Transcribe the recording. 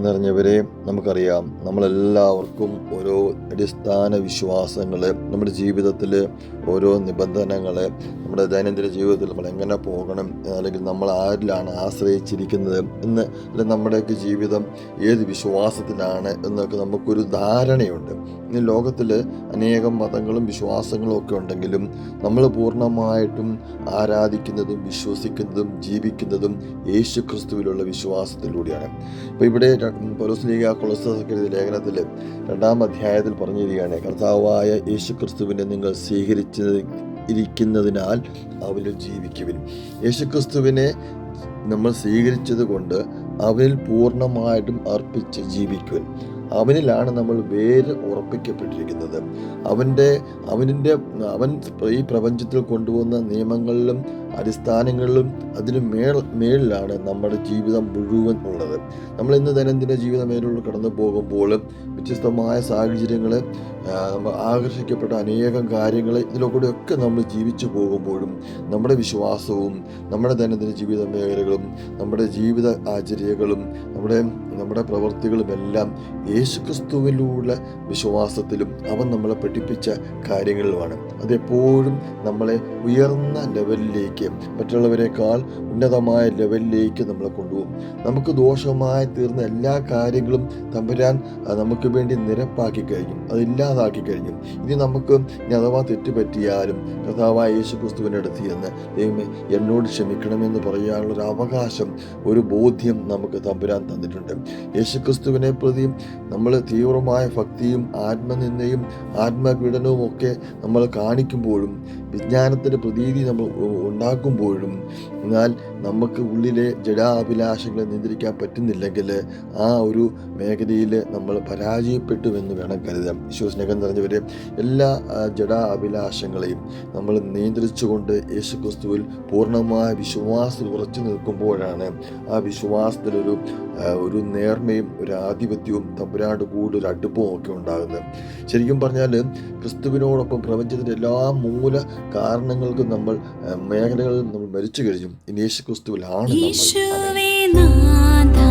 നിറഞ്ഞവരെ, നമുക്കറിയാം നമ്മളെല്ലാവർക്കും ഓരോ അടിസ്ഥാന വിശ്വാസങ്ങൾ, നമ്മുടെ ജീവിതത്തിൽ ഓരോ നിബന്ധനകൾ, നമ്മുടെ ദൈനംദിന ജീവിതത്തിൽ നമ്മൾ എങ്ങനെ പോകണം, അല്ലെങ്കിൽ നമ്മൾ ആരിലാണ് ആശ്രയിച്ചിരിക്കുന്നത് എന്ന്, അല്ലെങ്കിൽ നമ്മുടെയൊക്കെ ജീവിതം ഏത് വിശ്വാസത്തിലാണ് എന്നൊക്കെ നമുക്കൊരു ധാരണയുണ്ട്. ഇന്ന് ലോകത്തിൽ അനേകം മതങ്ങളും വിശ്വാസങ്ങളും ഒക്കെ ഉണ്ടെങ്കിലും നമ്മൾ പൂർണ്ണമായിട്ടും ആരാധിക്കുന്നതും വിശ്വസിക്കുന്നതും ജീവിക്കുന്നതും യേശു ക്രിസ്തുവിലുള്ള വിശ്വാസത്തിലൂടെയാണ്. ഇപ്പോൾ ഇവിടെ പൗലോസ്ലീഹ കൊളോസ്യർക്ക് എഴുതിയ ലേഖനത്തിൽ 2-ാം അധ്യായത്തിൽ പറഞ്ഞിരിക്കുകയാണ്, കർത്താവായ യേശു ക്രിസ്തുവിനെ നിങ്ങൾ സ്വീകരിച്ചിരിക്കുന്നതിനാൽ അവനിൽ ജീവിക്കുവിൻ. യേശു ക്രിസ്തുവിനെ നമ്മൾ സ്വീകരിച്ചത് കൊണ്ട് അവനിൽ പൂർണ്ണമായിട്ടും അർപ്പിച്ച് ജീവിക്കുവിൻ. അവനിലാണ് നമ്മൾ വേര് ഉറപ്പിക്കപ്പെട്ടിരിക്കുന്നത്. അവൻ ഈ പ്രപഞ്ചത്തിൽ കൊണ്ടുവന്ന നിയമങ്ങളിലും അടിസ്ഥാനങ്ങളിലും അതിന് മേളിലാണ് നമ്മുടെ ജീവിതം മുഴുവൻ ഉള്ളത്. നമ്മൾ ഇന്ന് ദൈനംദിന ജീവിത മേലുള്ള കടന്നു പോകുമ്പോൾ വ്യത്യസ്തമായ സാഹചര്യങ്ങൾ, നമ്മൾ ആകർഷിക്കപ്പെട്ട അനേകം കാര്യങ്ങൾ, ഇതിലൂടെയൊക്കെ നമ്മൾ ജീവിച്ചു പോകുമ്പോഴും നമ്മുടെ വിശ്വാസവും നമ്മുടെ ദൈനംദിന ജീവിത മേഖലകളും നമ്മുടെ ജീവിത ആചര്യകളും നമ്മുടെ പ്രവൃത്തികളുമെല്ലാം യേശുക്രിസ്തുവിലുള്ള വിശ്വാസത്തിലും അവൻ നമ്മളെ പഠിപ്പിച്ച കാര്യങ്ങളിലുമാണ്. അതെപ്പോഴും നമ്മളെ ഉയർന്ന ലെവലിലേക്ക്, മറ്റുള്ളവരെക്കാൾ ഉന്നതമായ ലെവലിലേക്ക് നമ്മളെ കൊണ്ടുപോകും. നമുക്ക് ദോഷമായി തീർന്ന എല്ലാ കാര്യങ്ങളും തമ്പുരാൻ നമുക്ക് വേണ്ടി നിരപ്പാക്കി കഴിഞ്ഞു, അതില്ലാതാക്കി കഴിഞ്ഞു. ഇനി നമുക്ക് അഥവാ തെറ്റുപറ്റിയാലും കർത്താവായ യേശുക്രിസ്തുവിൻ്റെ അടുത്ത് ചെന്ന് ദൈവമേ എന്നോട് ക്ഷമിക്കണമെന്ന് പറയാനുള്ളൊരു അവകാശം, ഒരു ബോധ്യം നമുക്ക് തമ്പുരാൻ തന്നിട്ടുണ്ട്. യേശുക്രിസ്തുവിനെ പ്രതി നമ്മൾ തീവ്രമായ ഭക്തിയും ആത്മനിന്ദയും ആത്മപീഡനവും ഒക്കെ നമ്മൾ കാണിക്കുമ്പോഴും വിജ്ഞാനത്തിൻ്റെ പ്രതീതി നമ്മൾ ഉണ്ടാക്കുമ്പോഴും, എന്നാൽ നമുക്ക് ഉള്ളിലെ ജഡാഭിലാഷങ്ങളെ നിയന്ത്രിക്കാൻ പറ്റുന്നില്ലെങ്കിൽ ആ ഒരു മേഖലയിൽ നമ്മൾ പരാജയപ്പെട്ടുവെന്ന് വേണം കരുതാം. വിശ്വാസസ്നേഹം നിറഞ്ഞവരെ, എല്ലാ ജഡാഭിലാഷങ്ങളെയും നമ്മൾ നിയന്ത്രിച്ചുകൊണ്ട് യേശുക്രിസ്തുവിൽ പൂർണ്ണമായ വിശ്വാസത്തിൽ ഉറച്ചു നിൽക്കുമ്പോഴാണ് ആ വിശ്വാസത്തിലൊരു നേർമയും ഒരു ആധിപത്യവും തമ്പുരാൻ്റെ കൂടെ ഒരു അടുപ്പവും ഒക്കെ ഉണ്ടാകുന്നത്. ശരിക്കും പറഞ്ഞാൽ ക്രിസ്തുവിനോടൊപ്പം പ്രപഞ്ചത്തിൻ്റെ എല്ലാ മൂല കാരണങ്ങൾക്കും മേഖലകളിൽ നമ്മൾ മരിച്ചു കഴിഞ്ഞു. ഇനി യേശു ക്രിസ്തുവിലാണ് നമ്മൾ.